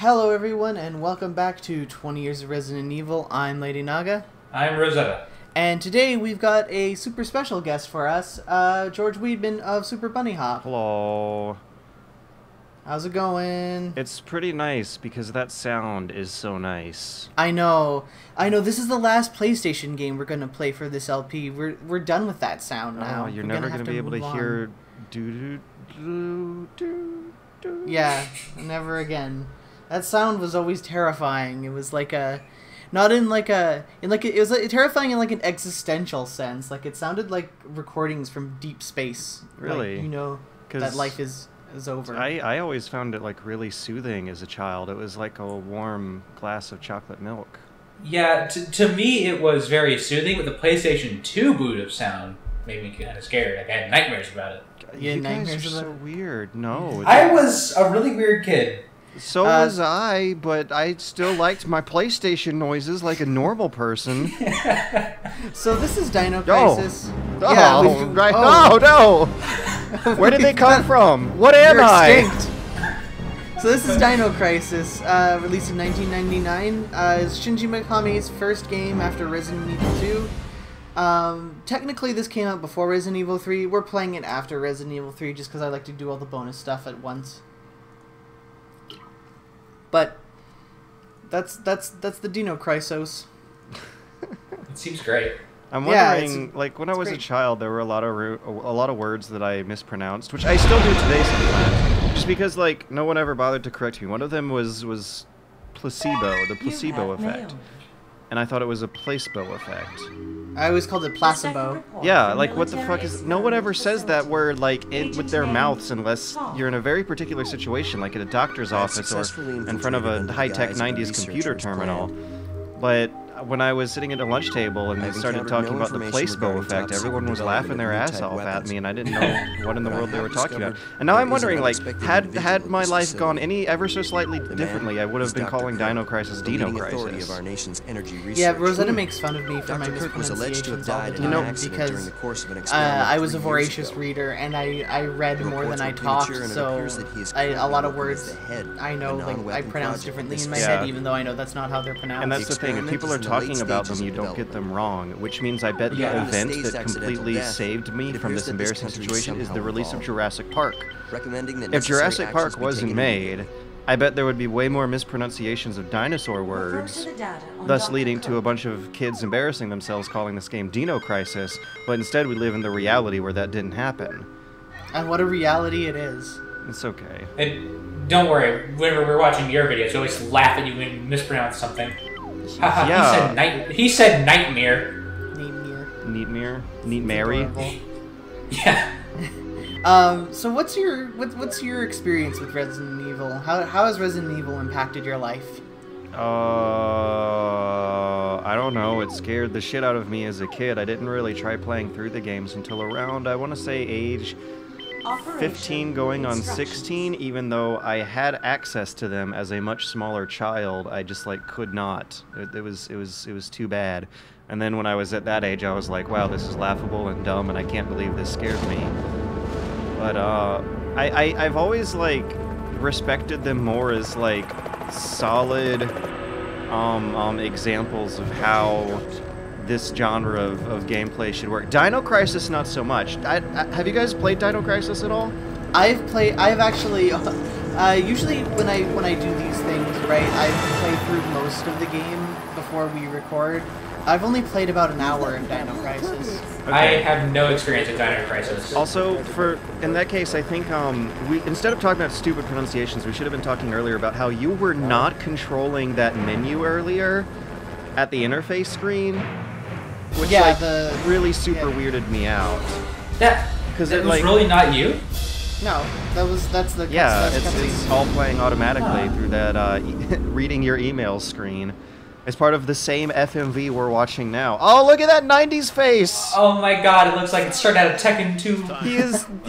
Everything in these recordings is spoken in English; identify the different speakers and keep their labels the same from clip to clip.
Speaker 1: Hello everyone and welcome back to 20 Years of Resident Evil. I'm Lady Naga.
Speaker 2: I'm Rosetta.
Speaker 1: And today we've got a super special guest for us, George Weedman of Super Bunny Hop.
Speaker 3: Hello.
Speaker 1: How's it going?
Speaker 3: It's pretty nice because that sound is so nice.
Speaker 1: I know. This is the last PlayStation game we're going to play for this LP. We're done with that sound now.
Speaker 3: Oh, you're
Speaker 1: We're
Speaker 3: never going to be able to
Speaker 1: move
Speaker 3: hear do do do do.
Speaker 1: Yeah, never again. That sound was always terrifying. It was like a, not in like a, it was like terrifying in like an existential sense. Like it sounded like recordings from deep space.
Speaker 3: Really?
Speaker 1: Like, you know that life is over.
Speaker 3: I always found it like really soothing as a child. It was like a warm glass of chocolate milk.
Speaker 2: Yeah, to me it was very soothing, but the PlayStation 2 boot of sound made me kind of scared. Like, I had nightmares about it.
Speaker 1: Yeah,
Speaker 3: you guys
Speaker 1: nightmares
Speaker 3: are so weird. No.
Speaker 2: I was a really weird kid.
Speaker 3: So was I, but I still liked my PlayStation noises like a normal person.
Speaker 1: So this is Dino Crisis.
Speaker 3: Oh,
Speaker 1: Yeah,
Speaker 3: right. Oh, no. Where did they come from? What am I?
Speaker 1: Extinct. So this is Dino Crisis, released in 1999. It's Shinji Mikame's first game after Resident Evil 2. Technically this came out before Resident Evil 3. We're playing it after Resident Evil 3 just because I like to do all the bonus stuff at once. But that's the Dino Crisis.
Speaker 2: It seems great.
Speaker 3: I'm
Speaker 1: Yeah,
Speaker 3: wondering, like, when I was a
Speaker 1: great.
Speaker 3: child, there were a lot of words that I mispronounced, which I still do today sometimes, just because, like, no one ever bothered to correct me. One of them was placebo, the placebo effect, and I thought it was a placebo effect.
Speaker 1: I always called it placebo.
Speaker 3: Yeah, like, what the fuck is... No one ever says that word, like, with their mouths unless you're in a very particular situation, like at a doctor's office or in front of a high-tech 90s computer terminal. But when I was sitting at a lunch table and they started talking about the placebo effect, everyone was laughing their ass off at me, and I didn't know what in the world they were talking about. And now I'm wondering, like, had my life gone any ever so slightly differently, I would have been calling Dino Crisis Dino Crisis.
Speaker 1: Yeah, Rosetta makes fun of me for my mispronunciations all the time because I was a voracious reader and I read more than I talked, so a lot of words I know, like, I pronounce differently in my head, even though I know that's not how they're pronounced.
Speaker 3: And that's the thing, if people are talking about them, you don't get them wrong, which means I bet the event that completely saved me from this embarrassing situation is the release of Jurassic Park. If Jurassic Park wasn't made, I bet there would be way more mispronunciations of dinosaur words, thus leading to a bunch of kids embarrassing themselves calling this game Dino Crisis, but instead we live in the reality where that didn't happen.
Speaker 1: And what a reality it is.
Speaker 3: It's okay.
Speaker 2: And don't worry, whenever we're watching your videos, you always laugh at you when you mispronounce something. Haha,
Speaker 3: Yeah.
Speaker 2: he said nightmare.
Speaker 1: Neat
Speaker 3: Neat Mary.
Speaker 2: Yeah.
Speaker 1: So what's your experience with Resident Evil? How has Resident Evil impacted your life?
Speaker 3: I don't know. It scared the shit out of me as a kid. I didn't really try playing through the games until around, I want to say, age 15 going on 16, even though I had access to them as a much smaller child. I just, like, could not. It was too bad. And then when I was at that age, I was like, wow, this is laughable and dumb, and I can't believe this scared me. But I've always, like, respected them more as, like, solid examples of how this genre of gameplay should work. Dino Crisis, not so much. Have you guys played Dino Crisis at all?
Speaker 1: I've actually, usually when I do these things, right, I play through most of the game before we record. I've only played about an hour in Dino Crisis.
Speaker 2: Okay. I have no experience with Dino Crisis.
Speaker 3: Also, in that case, I think we instead of talking about stupid pronunciations, we should have been talking earlier about how you were not controlling that menu earlier at the interface screen. Which,
Speaker 1: yeah,
Speaker 3: like, really super weirded me out.
Speaker 2: That was like, really not you?
Speaker 1: No, that's the
Speaker 3: it's all playing automatically through that reading your email screen. It's part of the same FMV we're watching now. Oh, look at that 90s face!
Speaker 2: Oh my god, it looks like it started out of Tekken 2.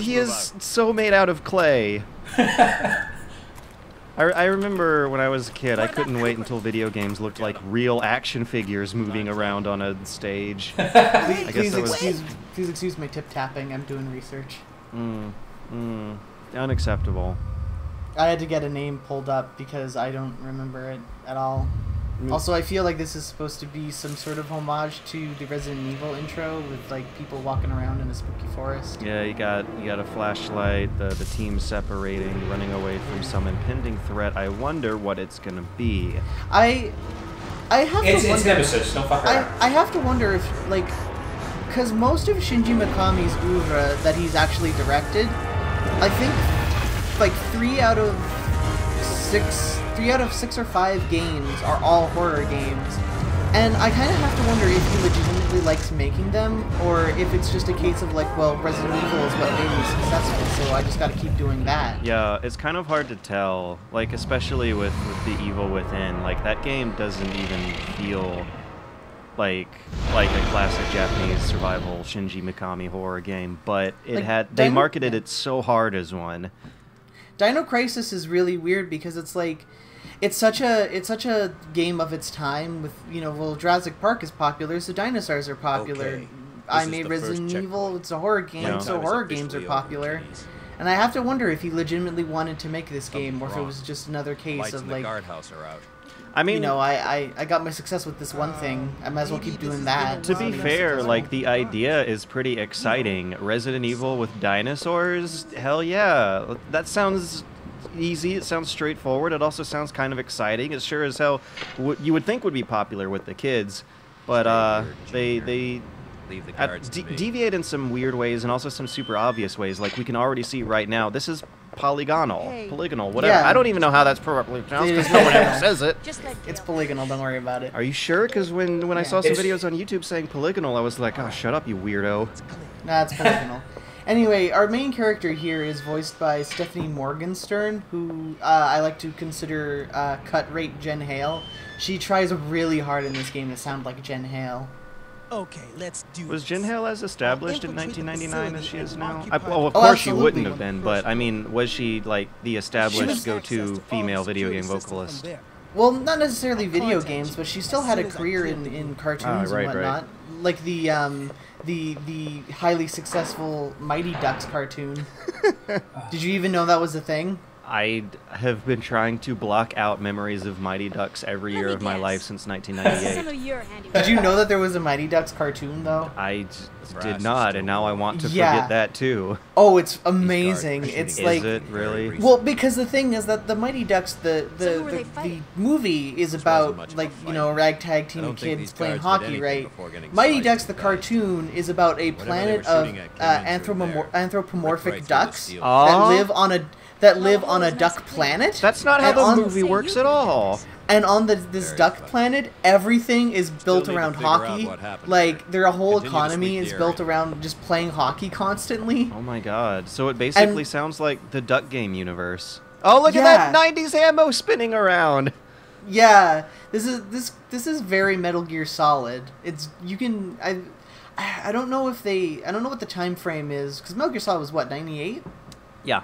Speaker 3: He is so made out of clay. I remember when I was a kid, I couldn't wait until video games looked like real action figures moving around on a stage.
Speaker 1: Please excuse my tip tapping. I'm doing research.
Speaker 3: Unacceptable.
Speaker 1: I had to get a name pulled up because I don't remember it at all. Also, I feel like this is supposed to be some sort of homage to the Resident Evil intro with like people walking around in a spooky forest.
Speaker 3: Yeah, you got a flashlight, the team separating, running away from some impending threat. I wonder what it's gonna be.
Speaker 1: I have to wonder.
Speaker 2: It's Nemesis. Don't fuck around.
Speaker 1: I have to wonder if like, because most of Shinji Mikami's oeuvre that he's actually directed, I think like 3 out of 6 or 5 games are all horror games, and I kind of have to wonder if he legitimately likes making them, or if it's just a case of like, well, Resident Evil is what made me successful, so I just got to keep doing that.
Speaker 3: Yeah, it's kind of hard to tell, like especially with the Evil Within. Like that game doesn't even feel like a classic Japanese survival Shinji Mikami horror game, but it
Speaker 1: Like,
Speaker 3: they marketed it so hard as one.
Speaker 1: Dino Crisis is really weird because it's like it's such a game of its time with, you know, well, Jurassic Park is popular, so dinosaurs are popular.
Speaker 4: Okay.
Speaker 1: I
Speaker 4: This is
Speaker 1: made
Speaker 4: the
Speaker 1: Resident
Speaker 4: first
Speaker 1: Evil, it's a horror game,
Speaker 3: Yeah.
Speaker 1: so
Speaker 4: Time is
Speaker 1: horror games are
Speaker 4: officially
Speaker 1: popular.
Speaker 4: over, Denise.
Speaker 1: And I have to wonder if he legitimately wanted to make this game, or if it
Speaker 4: wrong.
Speaker 1: was just another case
Speaker 4: Lights
Speaker 1: of
Speaker 4: in the
Speaker 1: like,
Speaker 4: guardhouse are out.
Speaker 3: I mean,
Speaker 1: you know, I got my success with this one thing, I might as well keep doing that.
Speaker 3: to be
Speaker 1: Something
Speaker 3: fair,
Speaker 1: successful.
Speaker 3: like the idea is pretty exciting. Resident Evil with dinosaurs? Hell yeah. That sounds easy. It sounds straightforward. It also sounds kind of exciting. It sure as hell you would think would be popular with the kids, but they
Speaker 4: Leave the cards to me.
Speaker 3: deviate in some weird ways and also some super obvious ways. Like we can already see right now. This is polygonal, whatever.
Speaker 1: Yeah.
Speaker 3: I don't even know how that's properly pronounced
Speaker 1: It
Speaker 3: because
Speaker 1: is.
Speaker 3: no one ever says it.
Speaker 1: It's polygonal, don't worry about it.
Speaker 3: Are you sure? Because when I saw some
Speaker 2: It's-
Speaker 3: videos on YouTube saying polygonal, I was like, oh, shut up, you weirdo.
Speaker 1: Nah, it's polygonal. Anyway, our main character here is voiced by Stephanie Morgenstern, who I like to consider cut rate Jen Hale. She tries really hard in this game to sound like Jen Hale.
Speaker 5: Okay, let's do
Speaker 3: Was
Speaker 5: this.
Speaker 3: Jen Hale as established in
Speaker 5: Infiltrate the
Speaker 3: 1999 as she
Speaker 5: facility
Speaker 3: is
Speaker 5: and
Speaker 3: now?
Speaker 5: occupy
Speaker 3: Well, of
Speaker 1: Oh,
Speaker 3: course she
Speaker 1: absolutely.
Speaker 3: wouldn't have been, but I mean, was she like the established
Speaker 1: was-
Speaker 3: go-to female video game vocalist?
Speaker 1: Well, not necessarily video games, but she still had a career in cartoons
Speaker 3: right,
Speaker 1: and whatnot. Like the highly successful Mighty Ducks cartoon. Did you even know that was a thing?
Speaker 3: I have been trying to block out memories of Mighty Ducks every year of my life since 1998.
Speaker 1: Did you know that there was a Mighty Ducks cartoon though?
Speaker 3: I
Speaker 4: brass
Speaker 3: did
Speaker 4: is
Speaker 3: not,
Speaker 4: still
Speaker 3: and now I want to
Speaker 1: Yeah.
Speaker 3: forget that too.
Speaker 1: Oh, it's amazing.
Speaker 4: guards are
Speaker 1: It's
Speaker 4: shooting
Speaker 1: like
Speaker 3: Is it really?
Speaker 1: well, because the thing is that the Mighty Ducks, the movie is about
Speaker 4: much of
Speaker 1: like,
Speaker 4: a
Speaker 1: you know, a
Speaker 4: fight.
Speaker 1: ragtag
Speaker 4: I
Speaker 1: team
Speaker 4: don't
Speaker 1: of
Speaker 4: think
Speaker 1: kids
Speaker 4: these
Speaker 1: playing
Speaker 4: guards did
Speaker 1: hockey,
Speaker 4: anything
Speaker 1: right?
Speaker 4: before getting
Speaker 1: Mighty
Speaker 4: sliced
Speaker 1: Ducks,
Speaker 4: and
Speaker 1: the
Speaker 4: died.
Speaker 1: cartoon, is about a
Speaker 4: Whatever they
Speaker 1: planet
Speaker 4: were
Speaker 1: of
Speaker 4: shooting at came in through there.
Speaker 1: anthropomorphic
Speaker 4: Right through the
Speaker 1: ducks
Speaker 4: steel.
Speaker 1: that
Speaker 3: Aw.
Speaker 1: live on a duck planet.
Speaker 3: That's not how
Speaker 1: And
Speaker 3: the
Speaker 1: on-
Speaker 3: movie works at all.
Speaker 1: And on this
Speaker 4: Very
Speaker 1: duck
Speaker 4: funny.
Speaker 1: planet, everything is built
Speaker 4: need to
Speaker 1: around
Speaker 4: figure out
Speaker 1: hockey.
Speaker 4: what happened
Speaker 1: Like
Speaker 4: here.
Speaker 1: their whole
Speaker 4: Continue to
Speaker 1: economy
Speaker 4: sweep
Speaker 1: is
Speaker 4: the
Speaker 1: built
Speaker 4: area.
Speaker 1: around just playing hockey constantly.
Speaker 3: Oh my god. So it basically
Speaker 1: And-
Speaker 3: sounds like the Duck Game universe. Oh, look
Speaker 1: Yeah.
Speaker 3: at that 90s ammo spinning around.
Speaker 1: Yeah, this is very Metal Gear Solid. It's you can I don't know if I don't know what the time frame is because Metal Gear Solid was what 98.
Speaker 3: Yeah.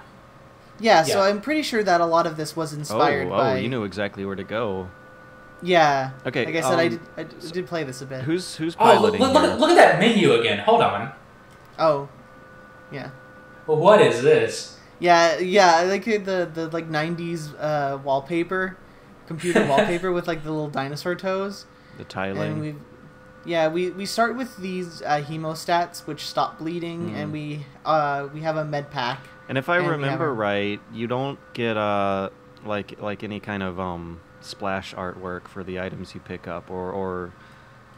Speaker 1: Yeah, so
Speaker 2: Yeah.
Speaker 1: I'm pretty sure that a lot of this was inspired by.
Speaker 3: you knew exactly where to go.
Speaker 1: Yeah.
Speaker 3: Okay,
Speaker 1: Like I said,
Speaker 3: um,
Speaker 1: I did play this a bit.
Speaker 3: Who's
Speaker 2: Oh, look,
Speaker 3: piloting
Speaker 2: look,
Speaker 3: here?
Speaker 2: look at that menu again. Hold on.
Speaker 1: Oh. Yeah.
Speaker 2: Well, what is this?
Speaker 1: Yeah, yeah, I like the like 90s wallpaper, computer wallpaper with like the little dinosaur toes.
Speaker 3: The
Speaker 1: And
Speaker 3: tiling.
Speaker 1: we start with these hemostats which stop bleeding, and we have a med pack.
Speaker 3: And if I
Speaker 1: and we
Speaker 3: remember
Speaker 1: have a-
Speaker 3: right, you don't get like any kind of splash artwork for the items you pick up or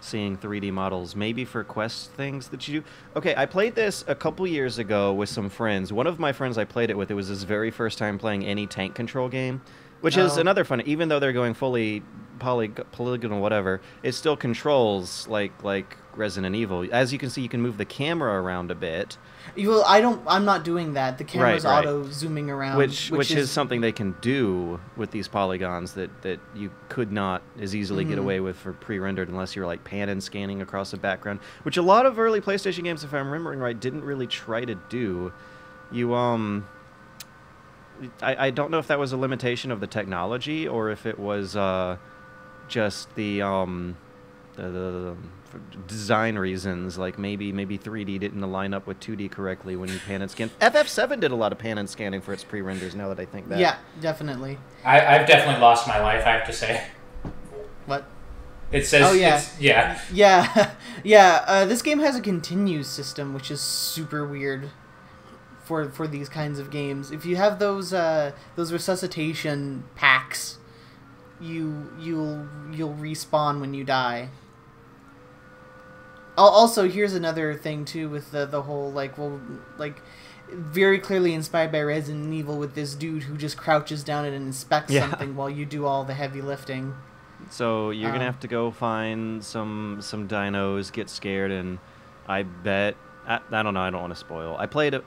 Speaker 3: seeing 3D models, maybe for quest things that you do. Okay, I played this a couple years ago with some friends. One of my friends I played it with, it was his very first time playing any tank control game, which is
Speaker 1: Oh.
Speaker 3: another fun. Even though they're going fully polygonal, whatever, it still controls like Resident Evil. As you can see, you can move the camera around a bit.
Speaker 1: I'm not doing that. The camera's
Speaker 3: Right.
Speaker 1: auto zooming around,
Speaker 3: Which is something they can do with these polygons that you could not as easily get away with for pre-rendered unless you're like pan and scanning across the background, which a lot of early PlayStation games, if I'm remembering right, didn't really try to do. I don't know if that was a limitation of the technology or if it was just the for design reasons, like maybe 3D didn't line up with 2D correctly when you pan and scan. FF7 did a lot of pan and scanning for its pre-renders. Now that I think that.
Speaker 1: Yeah, definitely.
Speaker 2: I've definitely lost my life, I have to say.
Speaker 1: What?
Speaker 2: It says.
Speaker 1: Oh, yeah.
Speaker 2: Yeah.
Speaker 1: Yeah, yeah. This game has a continues system, which is super weird for these kinds of games. If you have those resuscitation packs, you'll respawn when you die. Also, here's another thing too with the whole very clearly inspired by Resident Evil with this dude who just crouches down and inspects something while you do all the heavy lifting.
Speaker 3: So you're gonna have to go find some dinos, get scared, and I bet I don't know. I don't want to spoil. I played.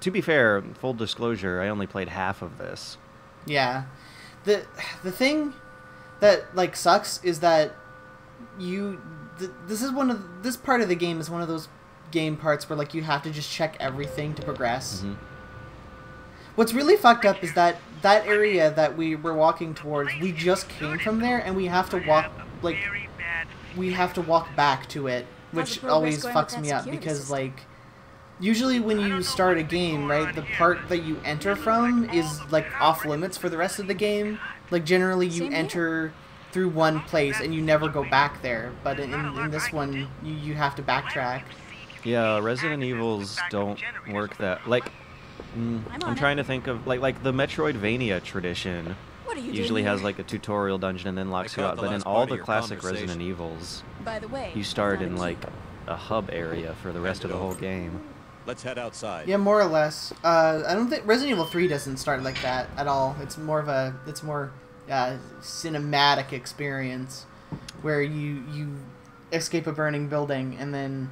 Speaker 3: To be fair, full disclosure, I only played half of this.
Speaker 1: Yeah, the thing that sucks is that this part of the game is one of those game parts where you have to just check everything to progress.
Speaker 3: Mm-hmm.
Speaker 1: What's really fucked up is that area that we were walking towards, we just came from there, and we have to walk back to it, which always fucks me up because usually when you start a game, right, the part that you enter from is off limits for the rest of the game. Generally you enter through one place and you never go back there, but in this one you have to backtrack.
Speaker 3: Yeah, Resident Evils don't work that I'm trying to think of like the Metroidvania tradition usually has a tutorial dungeon and then locks you out, but in all the classic Resident Evils,
Speaker 6: by the way,
Speaker 3: you start in a hub area for the rest of the whole game.
Speaker 4: Let's head outside.
Speaker 1: Yeah, more or less. I don't think Resident Evil 3 doesn't start like that at all. It's more cinematic experience where you escape a burning building and then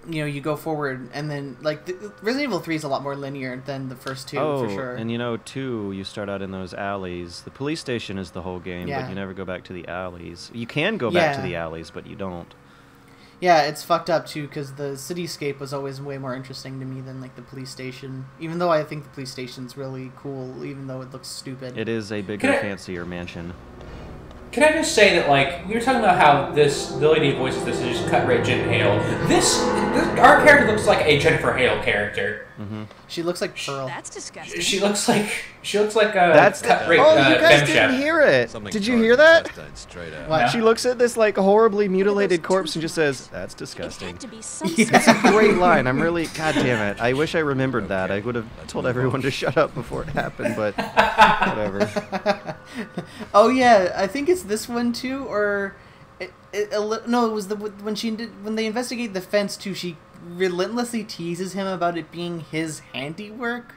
Speaker 1: you go forward, and then Resident Evil 3 is a lot more linear than the first two, for sure.
Speaker 3: And 2, you start out in those alleys. The police station is the whole game,
Speaker 1: Yeah.
Speaker 3: but you never go back to the alleys. You can go back to the alleys, but you don't.
Speaker 1: Yeah, it's fucked up too because the cityscape was always way more interesting to me than the police station. Even though I think the police station's really cool, even though it looks stupid.
Speaker 3: It is a bigger, fancier mansion.
Speaker 2: Can I just say that, you were talking about how the lady who voices this is just cut rate Jen Hale. Our character looks like a Jennifer Hale character.
Speaker 3: Mm-hmm.
Speaker 1: She looks like Pearl.
Speaker 6: That's disgusting.
Speaker 2: She looks like a cut rate
Speaker 3: you guys
Speaker 2: femme
Speaker 3: didn't
Speaker 2: chef.
Speaker 3: hear it.
Speaker 4: Something
Speaker 3: Did you hear that?
Speaker 1: What?
Speaker 2: No.
Speaker 3: She looks at this horribly mutilated corpse and just says, "That's
Speaker 6: It
Speaker 3: disgusting."
Speaker 6: had to be some
Speaker 3: That's a great line. I'm really, god damn it. I wish I remembered that. I would have told everyone to shut up before it happened, but whatever.
Speaker 1: Oh yeah, I think it's this one too, or no, it was when they investigate the fence too. She relentlessly teases him about it being his handiwork,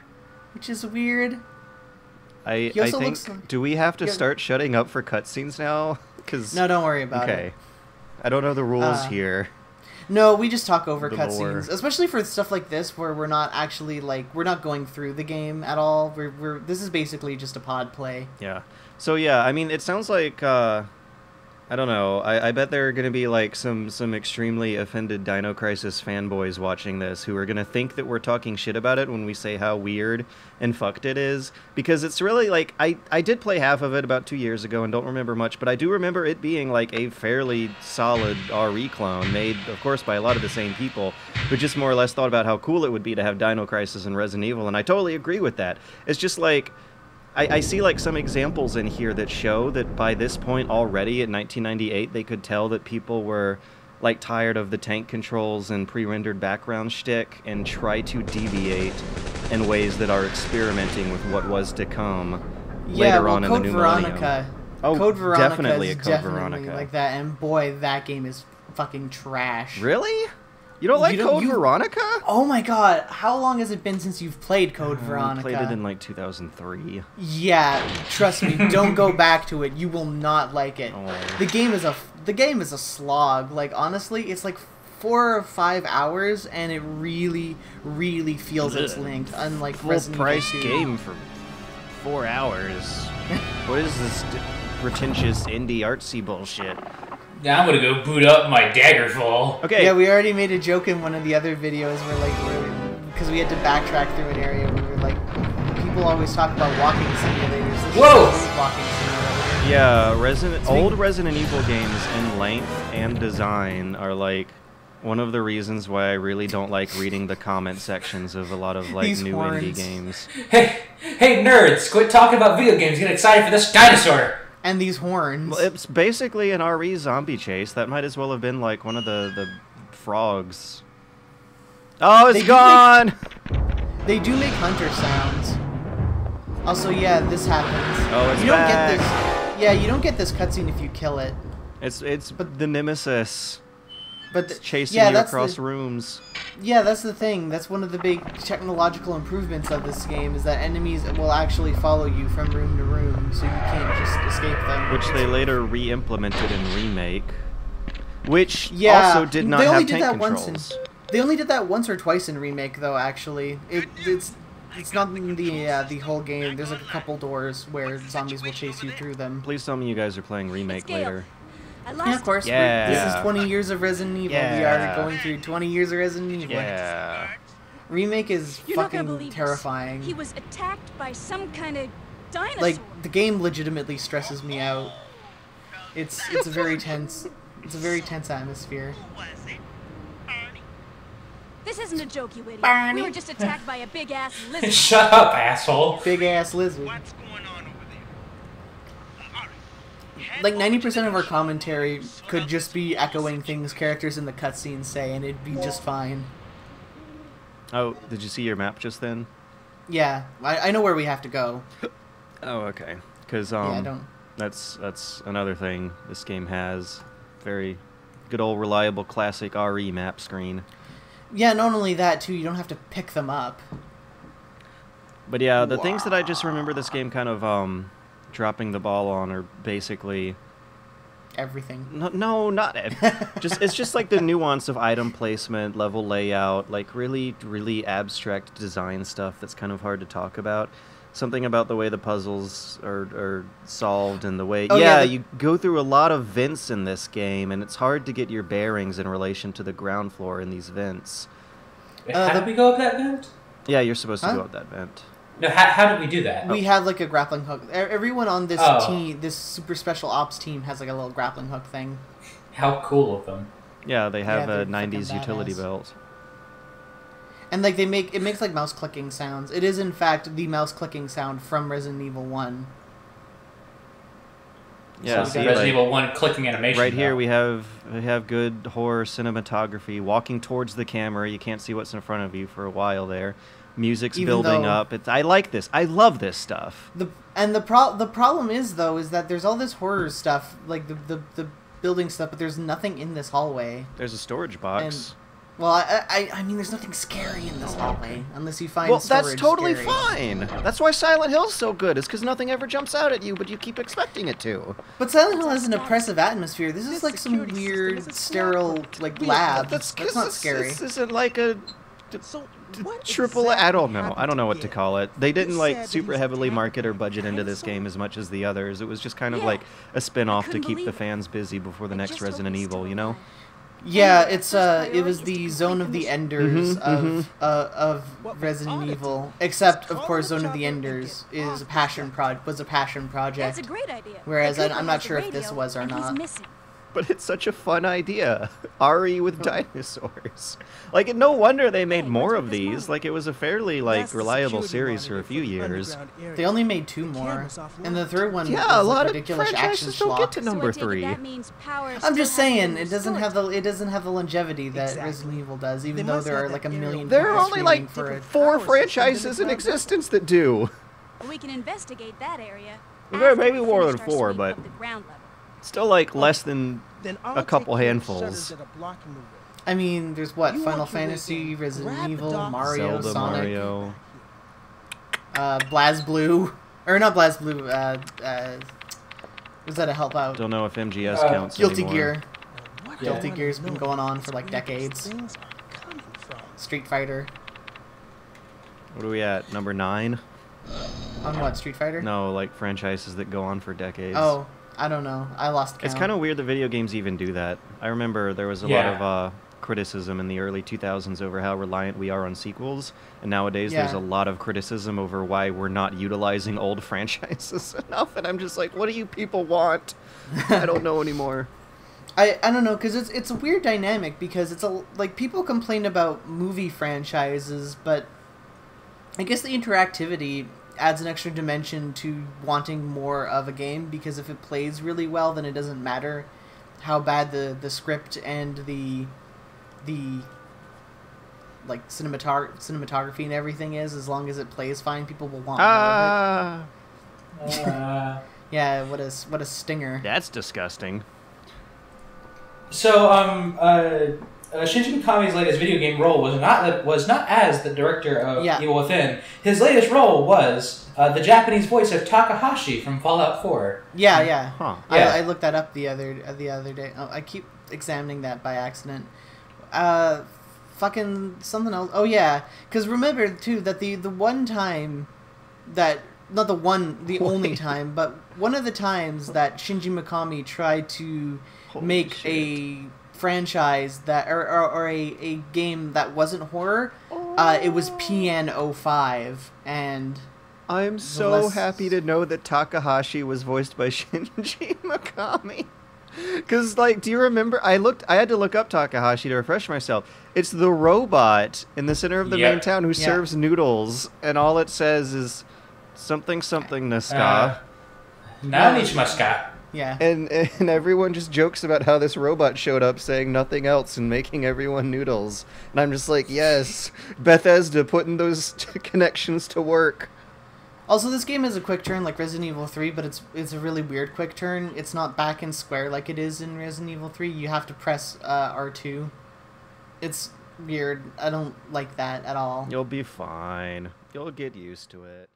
Speaker 1: which is weird.
Speaker 3: I think. Do we have to start shutting up for cutscenes now? Cause
Speaker 1: No, don't worry about it.
Speaker 3: okay, I don't know the rules here.
Speaker 1: No, we just talk over
Speaker 3: The
Speaker 1: cutscenes,
Speaker 3: lore.
Speaker 1: especially for stuff like this where we're not actually we're not going through the game at all. This is basically just a pod play.
Speaker 3: Yeah. So yeah, I mean, it sounds like I don't know. I bet there are going to be some extremely offended Dino Crisis fanboys watching this who are going to think that we're talking shit about it when we say how weird and fucked it is, because it's really I did play half of it about 2 years ago and don't remember much, but I do remember it being a fairly solid RE clone made, of course, by a lot of the same people who just more or less thought about how cool it would be to have Dino Crisis and Resident Evil, and I totally agree with that. It's just I see some examples in here that show that by this point already in 1998 they could tell that people were tired of the tank controls and pre-rendered background shtick and try to deviate in ways that are experimenting with what was to come later on in the new millennium. Oh,
Speaker 1: Code Veronica
Speaker 3: definitely
Speaker 1: is
Speaker 3: a Code
Speaker 1: definitely
Speaker 3: Veronica.
Speaker 1: like that, and boy, that game is fucking trash.
Speaker 3: Really? You don't like Code Veronica?
Speaker 1: Oh my god, how long has it been since you've played Code Veronica?
Speaker 3: I played it in 2003.
Speaker 1: Yeah, trust me, don't go back to it. You will not like it.
Speaker 3: Oh.
Speaker 1: The game is a slog. Honestly, it's 4 or 5 hours, and it really, really feels its length. Unlike Resident Evil 2.
Speaker 3: Full price game for 4 hours. What is this pretentious indie artsy bullshit?
Speaker 2: Yeah, I'm gonna go boot up my Daggerfall.
Speaker 3: Okay.
Speaker 1: Yeah, we already made a joke in one of the other videos where because we had to backtrack through an area where we were people always talk about walking simulators. This
Speaker 2: Whoa!
Speaker 1: is a walking simulator.
Speaker 3: Yeah, old Resident Evil games in length and design are like one of the reasons why I really don't like reading the comment sections of a lot of like
Speaker 1: These
Speaker 3: new
Speaker 1: horns.
Speaker 3: indie games.
Speaker 2: Hey, nerds! Quit talking about video games. Get excited for this dinosaur.
Speaker 1: And these horns.
Speaker 3: Well, it's basically an RE zombie chase. That might as well have been like one of the frogs. Oh, it's gone!
Speaker 1: They do make hunter sounds. Also, yeah, this happens.
Speaker 3: Oh, it's
Speaker 1: you don't
Speaker 3: back.
Speaker 1: get this. Yeah, you don't get this cutscene if you kill it.
Speaker 3: It's the nemesis.
Speaker 1: But
Speaker 3: It's chasing
Speaker 1: yeah,
Speaker 3: you
Speaker 1: that's
Speaker 3: across
Speaker 1: the,
Speaker 3: rooms.
Speaker 1: Yeah, that's the thing. That's one of the big technological improvements of this game is that enemies will actually follow you from room to room, so you can't just escape them.
Speaker 3: Which they later re-implemented in Remake. Which
Speaker 1: Yeah,
Speaker 3: also did not
Speaker 1: they only
Speaker 3: have
Speaker 1: did
Speaker 3: tank
Speaker 1: that once
Speaker 3: controls.
Speaker 1: They only did that once or twice in Remake, though. Actually, it's not in the whole game. There's like a couple doors where zombies will chase you through them.
Speaker 3: Please tell me you guys are playing Remake
Speaker 6: Gale.
Speaker 3: later.
Speaker 1: Yeah, of course.
Speaker 3: Yeah.
Speaker 1: This is 20 years of Resident Evil. We
Speaker 3: Yeah.
Speaker 1: are going through 20 years of Resident Evil.
Speaker 3: Yeah.
Speaker 1: Remake is
Speaker 6: You're not gonna
Speaker 1: fucking
Speaker 6: believe
Speaker 1: terrifying.
Speaker 6: this. He was attacked by some kind of dinosaur.
Speaker 1: Like, the game legitimately stresses me out. It's a very tense atmosphere.
Speaker 6: This isn't a joke, you idiot.
Speaker 1: Barney.
Speaker 6: We were just attacked by a big ass lizard.
Speaker 2: Shut up, asshole.
Speaker 1: Big ass lizard. Like 90% of our commentary could just be echoing things characters in the cutscenes say, and it'd be just fine.
Speaker 3: Oh, did you see your map just then?
Speaker 1: Yeah, I know where we have to go.
Speaker 3: Oh, okay. Because
Speaker 1: Yeah, I don't.
Speaker 3: that's another thing this game has. Very good old reliable classic RE map screen.
Speaker 1: Yeah, not only that too, you don't have to pick them up.
Speaker 3: But yeah, the things that I just remember this game kind of dropping the ball on are basically
Speaker 1: Everything.
Speaker 3: no, not it's just like the nuance of item placement, level layout, like really abstract design stuff that's kind of hard to talk about. Something about the way the puzzles are solved and the way you go through a lot of vents in this game, and it's hard to get your bearings in relation to the ground floor in these vents.
Speaker 2: How did we go up that vent?
Speaker 3: Yeah, you're supposed to
Speaker 1: Huh?
Speaker 3: go up that vent.
Speaker 2: No, how did we do that?
Speaker 1: We have like a grappling hook. Everyone on this
Speaker 2: Oh.
Speaker 1: team, this super special ops team, has like a little grappling hook thing.
Speaker 2: How cool of them.
Speaker 3: Yeah, they have
Speaker 1: they're
Speaker 3: a 90s
Speaker 1: fucking
Speaker 3: utility
Speaker 1: badass.
Speaker 3: belt.
Speaker 1: And like it makes like mouse clicking sounds. It is in fact the mouse clicking sound from Resident Evil 1.
Speaker 3: Yeah,
Speaker 1: So
Speaker 3: see,
Speaker 2: Resident
Speaker 3: like,
Speaker 2: Evil 1 clicking animation.
Speaker 3: right here
Speaker 2: though.
Speaker 3: we have good horror cinematography. Walking towards the camera, you can't see what's in front of you for a while there. Music's
Speaker 1: Even
Speaker 3: building
Speaker 1: though-
Speaker 3: up. I like this. I love this stuff.
Speaker 1: The problem is though is that there's all this horror stuff, like the building stuff, but there's nothing in this hallway.
Speaker 3: There's a storage box.
Speaker 1: Well, I mean, there's nothing scary in this hallway unless you find
Speaker 3: Well,
Speaker 1: storage
Speaker 3: that's totally
Speaker 1: scary.
Speaker 3: fine. That's why Silent Hill's so good. It's because nothing ever jumps out at you, but you keep expecting it to.
Speaker 1: But Silent Hill has an oppressive atmosphere. This is like some weird, sterile, like lab. That's not scary.
Speaker 3: This isn't like a
Speaker 5: So what
Speaker 3: triple.
Speaker 5: exactly
Speaker 3: I don't know.
Speaker 5: happened
Speaker 3: I don't know
Speaker 5: to
Speaker 3: what to
Speaker 5: Gale?
Speaker 3: call it. They didn't
Speaker 5: You
Speaker 3: like
Speaker 5: said that
Speaker 3: super
Speaker 5: he's
Speaker 3: heavily
Speaker 5: attacked
Speaker 3: market or
Speaker 5: by
Speaker 3: budget into this
Speaker 5: dinosaurs?
Speaker 3: game as much as the others. It was just kind of
Speaker 6: Yeah.
Speaker 3: like a spin-off to
Speaker 6: couldn't
Speaker 3: keep the
Speaker 6: believe it.
Speaker 3: fans busy before the
Speaker 6: I
Speaker 3: next
Speaker 6: just hope
Speaker 3: Resident
Speaker 6: he's
Speaker 3: Evil.
Speaker 6: still
Speaker 3: You know.
Speaker 6: alive.
Speaker 1: Yeah,
Speaker 6: Anyway,
Speaker 1: it's
Speaker 6: our first
Speaker 1: it was
Speaker 6: priority is
Speaker 1: the
Speaker 6: to
Speaker 1: Zone
Speaker 6: complete
Speaker 1: of the
Speaker 6: the mission.
Speaker 1: Enders of
Speaker 5: What was
Speaker 1: Resident
Speaker 5: oddity
Speaker 1: Evil, except of
Speaker 5: was
Speaker 1: course
Speaker 5: calling
Speaker 1: Zone of the
Speaker 5: each other
Speaker 1: Enders
Speaker 5: and get
Speaker 1: was a
Speaker 5: off
Speaker 1: passion
Speaker 6: That's
Speaker 1: project.
Speaker 6: a great idea.
Speaker 1: Whereas
Speaker 6: But
Speaker 1: I'm
Speaker 6: Cooper
Speaker 1: not
Speaker 6: has
Speaker 1: sure
Speaker 6: the
Speaker 1: if this
Speaker 6: radio,
Speaker 1: was or
Speaker 6: and he's
Speaker 1: not.
Speaker 6: missing.
Speaker 3: But it's such a fun idea. RE with dinosaurs. Like, no wonder they made
Speaker 6: Hey,
Speaker 3: more
Speaker 6: what's
Speaker 3: of
Speaker 6: with this
Speaker 3: these.
Speaker 6: moment?
Speaker 3: Like, it was a fairly,
Speaker 5: That's
Speaker 3: like,
Speaker 5: the
Speaker 3: reliable
Speaker 5: security
Speaker 3: series for a
Speaker 5: monitor
Speaker 3: few
Speaker 5: the
Speaker 3: years.
Speaker 5: underground area.
Speaker 1: They only made 2 more,
Speaker 5: cameras offline.
Speaker 1: and the third one
Speaker 3: Yeah,
Speaker 1: was
Speaker 3: a lot
Speaker 1: like
Speaker 3: of
Speaker 1: ridiculous action
Speaker 3: franchises don't get to
Speaker 1: schlock.
Speaker 3: number
Speaker 6: So I take it
Speaker 3: 3.
Speaker 6: that means power
Speaker 1: I'm
Speaker 6: still
Speaker 1: just
Speaker 6: has to be
Speaker 1: saying it doesn't have
Speaker 6: restored.
Speaker 1: the longevity that
Speaker 5: Exactly.
Speaker 1: Resident Evil does, even
Speaker 5: They
Speaker 1: though
Speaker 5: must
Speaker 1: there
Speaker 5: have
Speaker 1: are
Speaker 5: that
Speaker 1: like a
Speaker 5: aerial
Speaker 1: million
Speaker 3: There are
Speaker 1: people
Speaker 3: only,
Speaker 1: screaming
Speaker 3: like,
Speaker 1: for it.
Speaker 3: 4
Speaker 5: Power systems
Speaker 3: franchises in
Speaker 5: underground.
Speaker 3: existence that do.
Speaker 6: We can investigate that area.
Speaker 3: Well,
Speaker 6: after
Speaker 3: maybe
Speaker 6: we
Speaker 3: more
Speaker 6: finish
Speaker 3: than
Speaker 6: our
Speaker 3: 4,
Speaker 6: sweep
Speaker 3: but-
Speaker 6: of the ground level.
Speaker 3: Still, like, less than
Speaker 5: Then I'll
Speaker 3: a couple
Speaker 5: take care of
Speaker 3: handfuls.
Speaker 5: shutters that are blocking the way.
Speaker 1: I mean, there's what?
Speaker 5: You
Speaker 1: Final
Speaker 5: want your way
Speaker 1: Fantasy,
Speaker 5: in.
Speaker 1: Resident
Speaker 5: Grab the
Speaker 1: Evil,
Speaker 5: dock.
Speaker 1: Mario,
Speaker 3: Zelda,
Speaker 1: Sonic,
Speaker 3: Mario.
Speaker 1: BlazBlue, or not BlazBlue. Was that a help out?
Speaker 3: Don't know if MGS
Speaker 2: Uh,
Speaker 3: counts
Speaker 1: Guilty
Speaker 3: anymore.
Speaker 1: Gear.
Speaker 5: What
Speaker 2: Yeah.
Speaker 5: I
Speaker 1: Guilty
Speaker 5: wanna
Speaker 1: Gear's been
Speaker 5: know
Speaker 1: going on
Speaker 5: is
Speaker 1: for like
Speaker 5: where these
Speaker 1: decades.
Speaker 5: things are coming from.
Speaker 1: Street Fighter.
Speaker 3: What are we at? Number 9?
Speaker 1: On what? Street Fighter?
Speaker 3: No, like, franchises that go on for decades.
Speaker 1: Oh, I don't know. I lost count.
Speaker 3: It's kind of weird that video games even do that. I remember there was a lot
Speaker 2: Yeah.
Speaker 3: of criticism in the early 2000s over how reliant we are on sequels, and nowadays
Speaker 1: Yeah.
Speaker 3: there's a lot of criticism over why we're not utilizing old franchises enough, and I'm just like, what do you people want? I don't know anymore.
Speaker 1: I don't know, because it's a weird dynamic, because it's like people complain about movie franchises, but I guess the interactivity adds an extra dimension to wanting more of a game, because if it plays really well, then it doesn't matter how bad the script and the like cinematography and everything is. As long as it plays fine, people will want more of it. Yeah, what a stinger.
Speaker 3: That's disgusting.
Speaker 2: So, Shinji Mikami's latest video game role was not as the director of Evil Within. His latest role was the Japanese voice of Takahashi from Fallout 4.
Speaker 1: Yeah.
Speaker 3: Huh.
Speaker 1: I looked that up the other day. Oh, I keep examining that by accident. Fucking something else. Oh yeah, because remember too that the one time that not the only time, but one of the times that Shinji Mikami tried to make a franchise that or a game that wasn't horror, it was PN05, and
Speaker 3: I'm so happy to know that Takahashi was voiced by Shinji Mikami. Because, like, do you remember? I had to look up Takahashi to refresh myself. It's the robot in the center of the main town who serves noodles, and all it says is something Naska.
Speaker 2: Nanichimaska.
Speaker 1: Yeah.
Speaker 3: And everyone just jokes about how this robot showed up saying nothing else and making everyone noodles. And I'm just like, yes, Bethesda putting those connections to work.
Speaker 1: Also, this game is a quick turn like Resident Evil 3, but it's a really weird quick turn. It's not back and square like it is in Resident Evil 3. You have to press R2. It's weird. I don't like that at all.
Speaker 3: You'll be fine. You'll get used to it.